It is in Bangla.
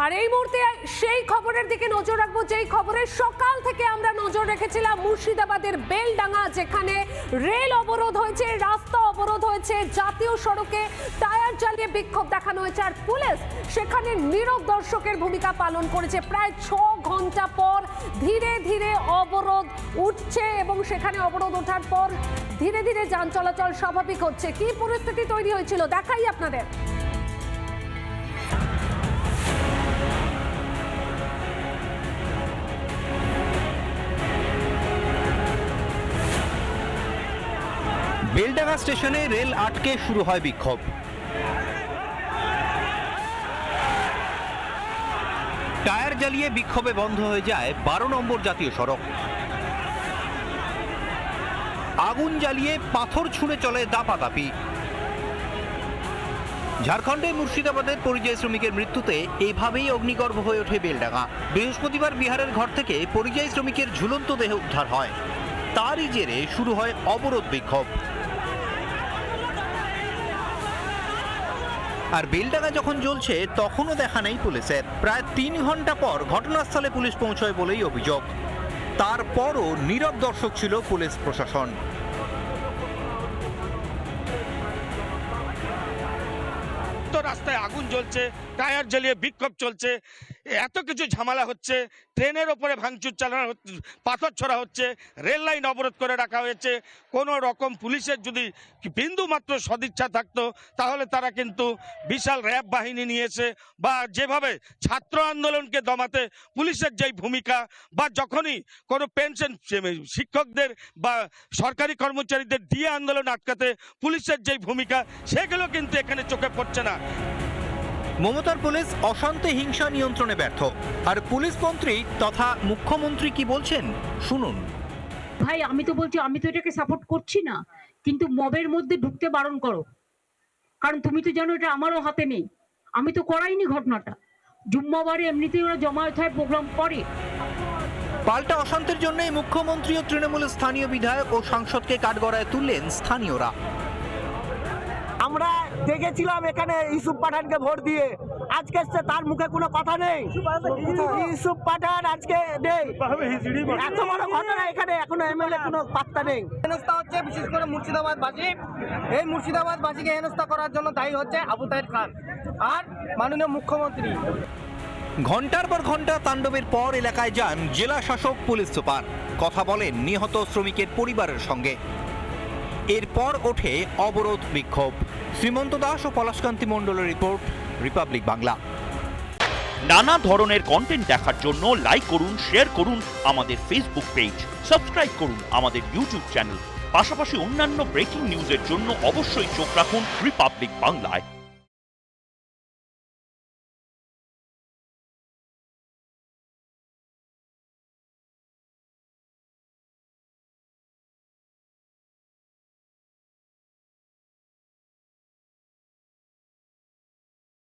আর এই মুহূর্তে সেই খবরের দিকে নজর রাখবো, যেই খবরের সকাল থেকে আমরা নজর রেখেছিলাম, মুর্শিদাবাদের বেলডাঙ্গা, যেখানে রেল অবরোধ হয়েছে, রাস্তা অবরোধ হয়েছে, জাতীয় সড়কে টায়ার জ্বালিয়ে বিক্ষোভ দেখানো হয়েছে, আর পুলিশ সেখানে নীরব দর্শকের ভূমিকা পালন করেছে। প্রায় 6 ঘন্টা পর ধীরে ধীরে অবরোধ উঠছে এবং সেখানে অবরোধ ওঠার পর ধীরে ধীরে যান চলাচল স্বাভাবিক হচ্ছে। কি পরিস্থিতি তৈরি হয়েছিল দেখাই আপনাদের। বেলডাঙ্গা স্টেশনে রেল আটকে শুরু হয় বিক্ষোভ। টায়ার জ্বালিয়ে বিক্ষোভে বন্ধ হয়ে যায় 12 নম্বর জাতীয় সড়ক। আগুন জ্বালিয়ে পাথর ছুঁড়ে চলে দাপাদাপি। ঝাড়খণ্ডের মুর্শিদাবাদের পরিযায়ী শ্রমিকের মৃত্যুতে এইভাবেই অগ্নিগর্ভ হয়ে ওঠে বেলডাঙ্গা। বৃহস্পতিবার বিহারের ঘর থেকে পরিযায়ী শ্রমিকের ঝুলন্ত দেহ উদ্ধার হয়। তারই জেরে শুরু হয় অবরোধ বিক্ষোভ। আর বেলডাঙ্গা যখন জ্বলছে তখনও দেখা নেই পুলিশের। প্রায় 3 ঘন্টা পর ঘটনাস্থলে পুলিশ পৌঁছয় বলেই অভিযোগ। তারপরও নীরব দর্শক ছিল পুলিশ প্রশাসন। রাস্তায় আগুন জ্বলছে, টায়ার জ্বালিয়ে বিক্ষোভ চলছে, এত কিছু ঝামেলা হচ্ছে, ট্রেনের ওপরে ভাঙচুর চালানো হচ্ছে, পাথর ছোড়া হচ্ছে, রেল লাইন অবরোধ করে রাখা হয়েছে। কোনো রকম পুলিশের যদি বিন্দু মাত্র সদিচ্ছা থাকতো তাহলে তারা কিন্তু বিশাল র্যাব বাহিনী নিয়েছে, বা যেভাবে ছাত্র আন্দোলনকে দমাতে পুলিশের যেই ভূমিকা, বা যখনই কোনো পেনশন শিক্ষকদের বা সরকারি কর্মচারীদের দিয়ে আন্দোলন আটকাতে পুলিশের যেই ভূমিকা, সেগুলো কিন্তু এখানে চোখে পড়ছে না। মমতার পুলিশ অশান্তি হিংসা নিয়ন্ত্রণে ব্যর্থ। আর পুলিশ মন্ত্রী তথা মুখ্যমন্ত্রী কি বলছেন শুনুন। ভাই আমি তো বলছি, আমি তো এটাকে সাপোর্ট করছি না, কিন্তু মবের মধ্যে ঢুকতে বারণ করো, কারণ তুমি তো জানো এটা আমারও হাতে নেই। আমি তো করাইনি ঘটনাটা। জুম্মাবারে এমনিতেই ওরা জমায়েত হয়, প্রোগ্রাম করে। পাল্টা অশান্তির জন্যই মুখ্যমন্ত্রী ও তৃণমূলের স্থানীয় বিধায়ক ও সাংসদকে কাঠগড়ায় তুললেন স্থানীয়রা। আমরা দেখেছিলাম এখানে ইউসুফ পাঠানকে ভোট দিয়ে, আজকে এসছে তার মুখে কোনো কথা নেই। ইউসুফ পাঠান আজকে নেই, এত বড় ঘটনা এখানে এখনো এমএলএ কোনো পাত্তা নেই। হেনস্থা হচ্ছে বিশেষ করে মুর্শিদাবাদবাসী। এই মুর্শিদাবাদবাসীকে হেনস্থা করার জন্য দায়ী হচ্ছে আবু তাহের খান আর মাননীয় মুখ্যমন্ত্রী। ঘন্টার পর ঘন্টা তাণ্ডবের পর এলাকায় যান জেলা শাসক, পুলিশ সুপার। কথা বলেন নিহত শ্রমিকের পরিবারের সঙ্গে। এরপর ওঠে অবরোধ বিক্ষোভ। শ্রীমন্ত দাস ও পলাশকান্তি মণ্ডলের রিপোর্ট, রিপাবলিক বাংলা। নানা ধরনের কন্টেন্ট দেখার জন্য লাইক করুন, শেয়ার করুন আমাদের ফেসবুক পেজ, সাবস্ক্রাইব করুন আমাদের ইউটিউব চ্যানেল। পাশাপাশি অন্যান্য ব্রেকিং নিউজের জন্য অবশ্যই চোখ রাখুন রিপাবলিক বাংলায়।